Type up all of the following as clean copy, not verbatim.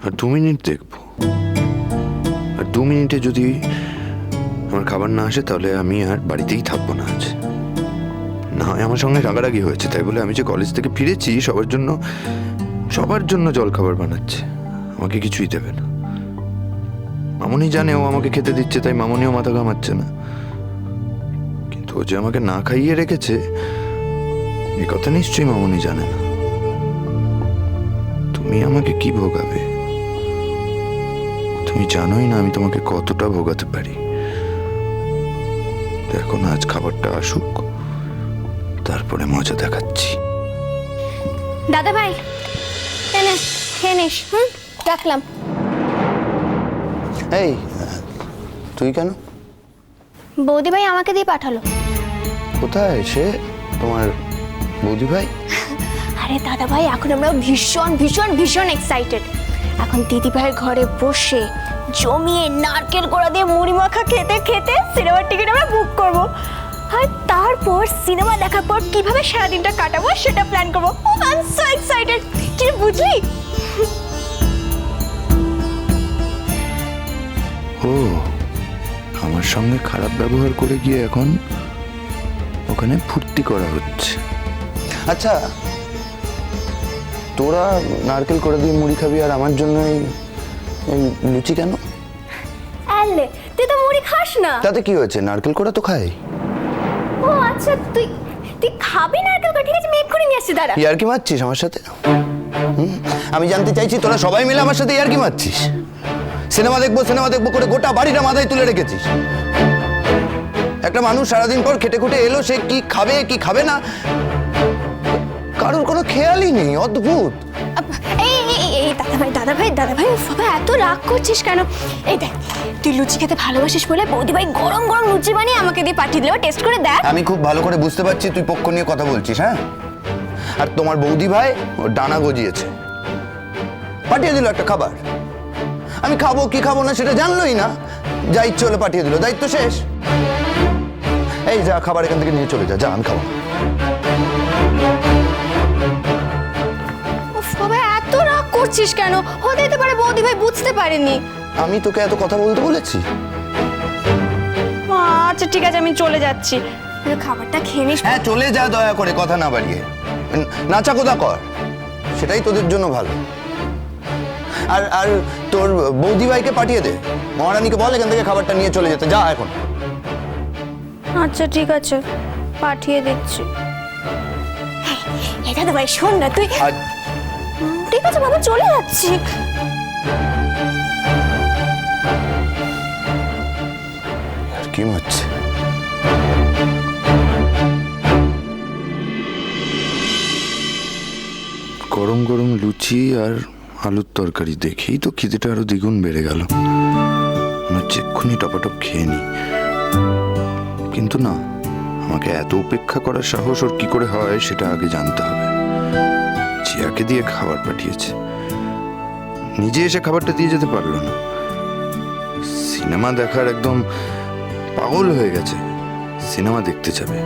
আর 2 minute দেখবো, আর 2 মিনিটে যদি আমার খাবার না আসে তাহলে আমি আর বাড়িতেই থাকবো না আজ। না হয় আমার সঙ্গে রাগারাগি হয়েছে তাই বলে আমি যে কলেজ থেকে ফিরেছি সবার জন্য জল খাবার বানাচ্ছে, আমাকে কিছুই দেবে না। মামনি জানে ও আমাকে খেতে দিচ্ছে তাই মামনিও মাথা ঘামাচ্ছে না, কিন্তু ও যে আমাকে না খাইয়ে রেখেছে এ কথা নিশ্চয়ই মামনি জানে না। তুমি আমাকে কি ভোগাবে? তুমি জানোই না আমি তোমাকে কতটা ভোগাতে পারি। দেখো না, আজ খাবারটা আসুক, তারপরে মজা দেখাচ্ছি। দাদা ভাই খেয়ে নিস। রাখলাম। এই তুই কেন? বৌদি ভাই আমাকে দিয়ে পাঠালো। কোথায় সে, তোমার বৌদি ভাই? আরে দাদা ভাই, এখন আমরা ভীষণ ভীষণ ভীষণ এক্সাইটেড। এখন দিদি ভাইয়ের ঘরে বসে জমিয়ে নারকেল কোড়া দিয়ে মুড়ি মাখা খেতে খেতে সিনেমার টিকিট আমরা বুক করবো, আর তারপর সিনেমা দেখার পর কিভাবে সারাদিনটা কাটাবো সেটা প্ল্যান করবো। I am so excited. কি বুঝলি? ও আমার সঙ্গে খারাপ ব্যবহার করে গিয়ে এখন ওখানে ফুর্তি করা হচ্ছে। আচ্ছা, তোরা নারকেল করে দিয়ে মুড়ি খাবি আর আমার জন্য এই লুচি কেন? আলে তুই তো মুড়ি খাস না। তাতে কি হয়েছে, নারকেল করে তো খাই। ও আচ্ছা, তুই খাবি নারকেল কোড়া? ঠিক আছে, আমি এক্ষুনি নিয়ে আসছি। দাঁড়া। ইয়ার্কি মারছিস আমার সাথে? আমি জানতে চাইছি তোরা সবাই মিলে আমার সাথে ইয়ার্কি মারছিস? সিনেমা দেখবো করে গোটা বাড়িটা মাথায় তুলে রেখেছিস। একটা মানুষ সারাদিন পর খেটে খুটে এলো, সে কি খাবে কি খাবে না কারোর কোনো খেয়ালই নেই। অদ্ভুত। এই দাদা ভাই বাবা, এত রাগ করছিস কেন? এই দেখ, তুই লুচি খেতে ভালোবাসিস বলে বৌদি ভাই গরম গরম লুচি বানিয়ে আমাকে দিয়ে পাঠিয়ে দিল। টেস্ট করে দেখ। আমি খুব ভালো করে বুঝতে পারছি তুই পক্ষ নিয়ে কথা বলছিস। হ্যাঁ, আর তোমার বৌদি ভাই ও ডানা গজিয়েছে, পাঠিয়ে দিল একটা খাবার। আমি খাবো কি খাবো না সেটা জানলোই না, যা ইচ্ছে হলে পাঠিয়ে দিল। দায়িত্ব শেষ। এই যা, খাবার এখান থেকে নিয়ে চলে যা। আমি খাবো। বাবা, এত রাগ করছিস কেন? হতেই পারে বৌদি ভাই বুঝতে পারেনি। আমি তোকে এত কথা বলতে বলেছি? আচ্ছা ঠিক আছে, আমি চলে যাচ্ছি। খাবারটা খেয়ে নিস। হ্যাঁ চলে যা, দয়া করে কথা না বাড়িয়ে। নাচা কোথা কর, সেটাই তোদের জন্য ভালো। আর আর তোর বৌদি ভাইকে পাঠিয়ে দে, মহারানীকে বল এখান থেকে খাবারটা নিয়ে চলে যেতে। যা এখন। আচ্ছা ঠিক আছে, পাঠিয়ে দিচ্ছি। এই দাদা ভাই শোন না, তুই ঠিক আছে বাবা, চলে যাচ্ছি। আর কি হচ্ছে? গরম গরম লুচি আর আলুর তরকারি দেখেই তো খিদেটা আরো দ্বিগুণ বেড়ে গেল। এক্ষুনি টপাটপ খেয়ে নি, কিন্তু না, আমাকে এত উপেক্ষা করার সাহস ওর কি করে হয় সেটা আগে জানতে হবে। জিয়াকে দিয়ে খাবার পাঠিয়েছে, নিজে এসে খাবারটা দিয়ে যেতে পারলো না। সিনেমা দেখার একদম পাগল হয়ে গেছে, সিনেমা দেখতে যাবে।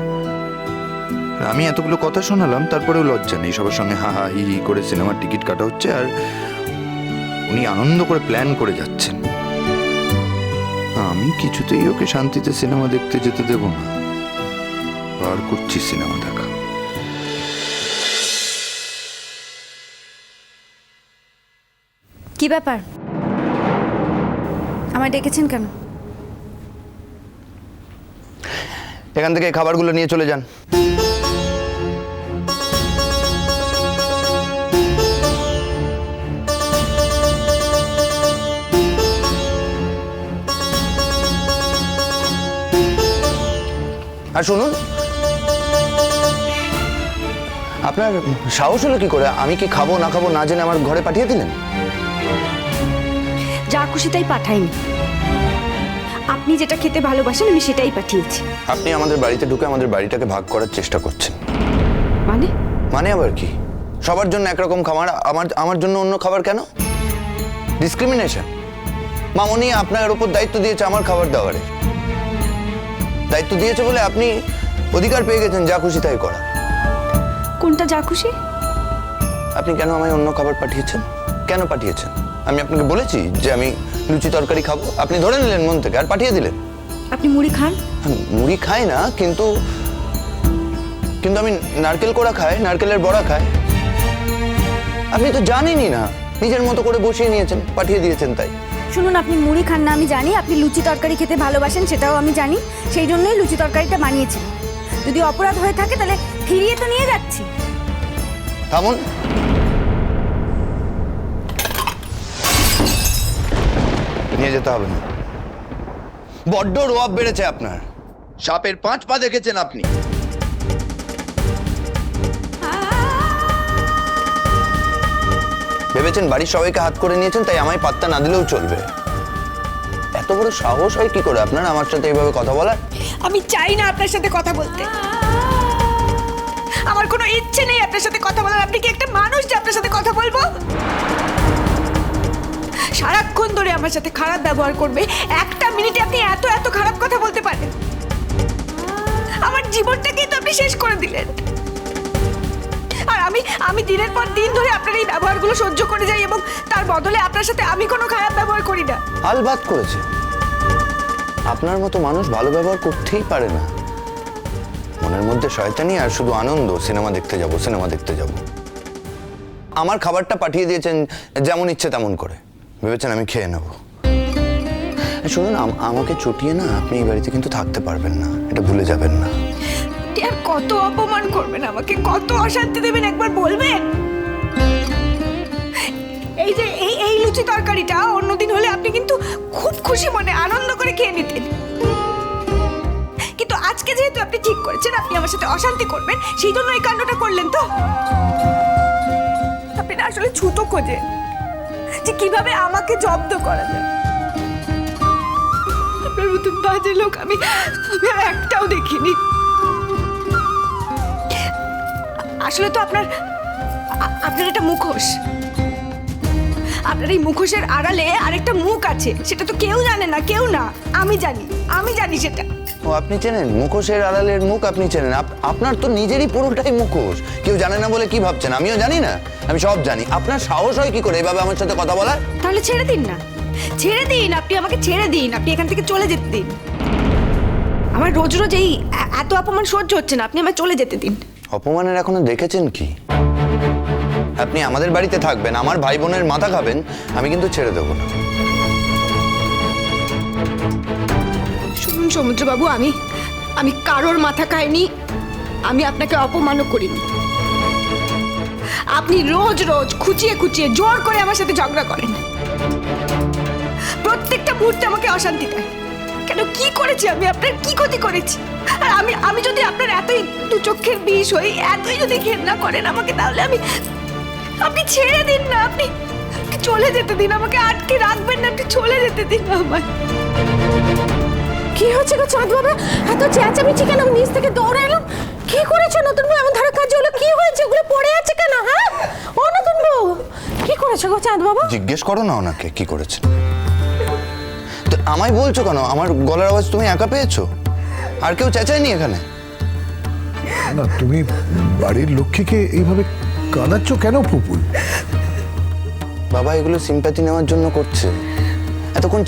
আমি এতগুলো কথা শোনালাম, তারপরেও লজ্জা নেই। সবার সঙ্গে হা হা হি হি করে সিনেমার টিকিট কাটা হচ্ছে, আর উনি আনন্দ করে প্ল্যান করে যাচ্ছেন। আমি কিছুতেই ওকে শান্তিতে সিনেমা দেখতে যেতে দেব না। বার করছি সিনেমা দেখা। কি ব্যাপার, আমায় ডেকেছেন কেন? এখান থেকে খাবারগুলো নিয়ে চলে যান। আর শুনুন, আপনার সাহস হলো কি করে? আমি কি খাবো না খাবো না জেনে আমার ঘরে পাঠিয়ে দিলেন? যা খুশি তাই পাঠাইনি, আপনি যেটা খেতে ভালোবাসেন আমি সেটাই পাঠিয়েছি। আপনি আমাদের বাড়িতে ঢুকে আমাদের বাড়িটাকে ভাগ করার চেষ্টা করছেন। মানে আবার কি? সবার জন্য একরকম খাবার, আমার জন্য অন্য খাবার কেন? ডিসক্রিমিনেশন। মামনি আপনার উপর দায়িত্ব দিয়েছে আমার খাবার দাবারের। দায়িত্ব দিয়েছে বলে আপনি অধিকার পেয়ে গেছেন যা খুশি তাই করা। কোনটা যা খুশি? আপনি কেন আমায় অন্য খাবার পাঠিয়েছেন? কেন পাঠিয়েছেন? আমি আপনাকে বলেছি যে আমি লুচি তরকারি খাবো, আপনি ধরে নিলেন মন থেকে আর পাঠিয়ে দিলেন। আপনি মুড়ি খান? আমি মুড়ি খাই না, কিন্তু কিন্তু আমি নারকেল কোড়া খাই, নারকেলের বড়া খাই। আপনি তো জানেনই না, নিজের মতো করে বসিয়ে নিয়েছেন, পাঠিয়ে দিয়েছেন। তাই শুনুন, আপনি মুড়ি খান না আমি জানি, আপনি লুচি তরকারি খেতে ভালোবাসেন সেটাও আমি জানি, সেই জন্যই লুচি তরকারিটা বানিয়েছি। যদি অপরাধ হয়ে থাকে তাহলে ফিরিয়ে তো নিয়ে যাচ্ছি। থামুন। নিয়ে যেতে হবে না। বড্ড রোয়াব বেড়েছে আপনার। সাপের 5 পা দেখেছেন আপনি। ভেবেছেন বাড়ির সবাইকে হাত করে নিয়েছেন, তাই আমায় পাত্তা না দিলেও চলবে। এত বড় সাহস হয় কি করে আপনার আমার সাথে এইভাবে কথা বলার? আমি চাই না আপনার সাথে কথা বলতে, আমার কোনো ইচ্ছে নেই আপনার সাথে কথা বলার। আপনি কি একটা মানুষ যে আপনার সাথে কথা বলবো? সারাক্ষণ ধরে আমার সাথে খারাপ ব্যবহার করবে, একটা মিনিটে আপনি এত এত খারাপ কথা বলতে পারেন? আমার জীবনটাকেই তো আপনি শেষ করে দিলেন। আর আমি দিনের পর দিন ধরে আপনার এই ব্যবহারগুলো সহ্য করে যাই, এবং তার বদলে আপনার সাথে আমি কোনো খারাপ ব্যবহার করি না। আলবাত করেছে। আপনার মতো মানুষ ভালো ব্যবহার করতেই পারে না। মনের মধ্যে শয়তানি আর শুধু আনন্দ, সিনেমা দেখতে যাব, সিনেমা দেখতে যাব। আমার খাবারটা পাঠিয়ে দিয়েছেন যেমন ইচ্ছে তেমন করে, ভেবেছেন আমি খেয়ে নেব। শুনুন, আমাকে চটিয়ে না আপনি এই বাড়িতে কিন্তু থাকতে পারবেন না, এটা ভুলে যাবেন না। আর কত অপমান করবেন আমাকে, কত অশান্তি দেবেন একবার বলবেন? এই যে এই লুচি তরকারিটা অন্যদিন হলে আপনি কিন্তু খুব খুশি মনে আনন্দ করে খেয়ে নিতেন, কিন্তু আজকে যেহেতু আপনি ঠিক করেছেন আপনি আমার সাথে অশান্তি করবেন, সেই জন্য এই কাণ্ডটা করলেন। তো আপনি না আসলে ছুতো খোঁজে যে কিভাবে আমাকে জব্দ করা যায়। আপনার মতন বাজে লোক আমি আর একটাও দেখিনি। আসলে তো আপনার একটা মুখোশ, আপনার এই মুখোশের আড়ালে আরেকটা মুখ আছে, সেটা তো কেউ জানে না, কেউ না। আমি জানি সেটা। ও, আপনি চেনেন মুখোশের আড়ালের মুখ? আপনি চেনেন? আপনার তো নিজেরই পুরোটাই মুখোশ। কেউ জানে না বলে কি ভাবছেন? আমিও জানি না, আমি সব জানি। আপনার সাহস হয় কি করে এভাবে আমার সাথে কথা বলার? তাহলে ছেড়ে দিন না, ছেড়ে দিন, আপনি আমাকে ছেড়ে দিন, আপনি এখান থেকে চলে যেতে দিন। আমার রোজ রোজ এই এত অপমান সহ্য হচ্ছে না, আপনি আমায় চলে যেতে দিন। অপমানের এখনো দেখেছেন কি? আপনি আমাদের বাড়িতে থাকবেন, আমার ভাই বোনের মাথা খাবেন, আমি কিন্তু ছেড়ে দেবো না। শুনুন সমুদ্রবাবু, আমি কারোর মাথা খাইনি, আমি আপনাকে অপমানও করিনি। আপনি রোজ রোজ খুঁচিয়ে খুঁচিয়ে জোর করে আমার সাথে ঝগড়া করেন, প্রত্যেকটা মুহূর্তে আমাকে অশান্তি দেয়। কেন, কি করেছি আমি? আপনার কি ক্ষতি করেছি? আর আমি যদি আপনার এতই দু চোখের বিষ হই, এতই যদি ঘেন্না করেন আমাকে, তাহলে আপনি ছেড়ে দিন না, আপনি চলে যেতে দিন, আমাকে আটকে রাখবেন না, আপনি চলে যেতে দিন আমায়। কি হচ্ছে গো চাঁদ বাবা, এত চেঁচামেচি কেন? নিচ থেকে দৌড়ে এলাম। কি করেছো নতুন বউ? এমন ধারা কাজ হলো, কি হয়েছে? ওগুলো পড়ে আছে কেন? হ্যাঁ ও নতুন বউ, কি করেছো গো চাঁদ বাবা? জিজ্ঞেস করো না ওনাকে কি করেছেন। তো আমায় বলছো কেন? আমার গলার আওয়াজ তুমি একা পেয়েছো? আর কেউ চেঁচায়নি এখানে? না, তুমি বাড়ির লক্ষ্মীকে এইভাবে কাঁদাচ্ছ কেন পুপুল? বাবা এগুলো সিম্প্যাথি নেওয়ার জন্য করছে। এতক্ষণ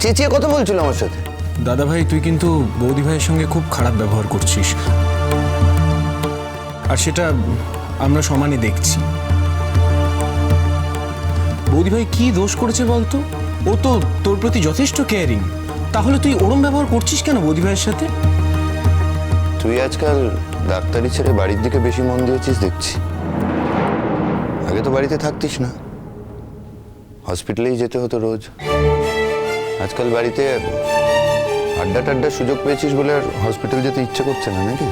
চেঁচিয়ে কথা বলছিল আমার সাথে। দাদা ভাই, তুই কিন্তু বৌদি ভাইয়ের সঙ্গে খুব খারাপ ব্যবহার করছিস, আর সেটা আমরা সমানে দেখছি। বৌদি ভাই কি দোষ করেছে বলতো? ও তো তোর প্রতি যথেষ্ট কেয়ারিং, তাহলে তুই ওরম ব্যবহার করছিস কেন বৌদি ভাইয়ের সাথে? তুই আজকাল ডাক্তারি ছেড়ে বাড়ির দিকে বেশি মন দিয়েছিস দেখছি। আগে তো বাড়িতে থাকতিস না, হসপিটালেই যেতে হতো রোজ। আজকাল বাড়িতে আড্ডা টাড্ডার সুযোগ পেয়েছিস বলে আর হসপিটাল যেতে ইচ্ছে করছে না নাকি?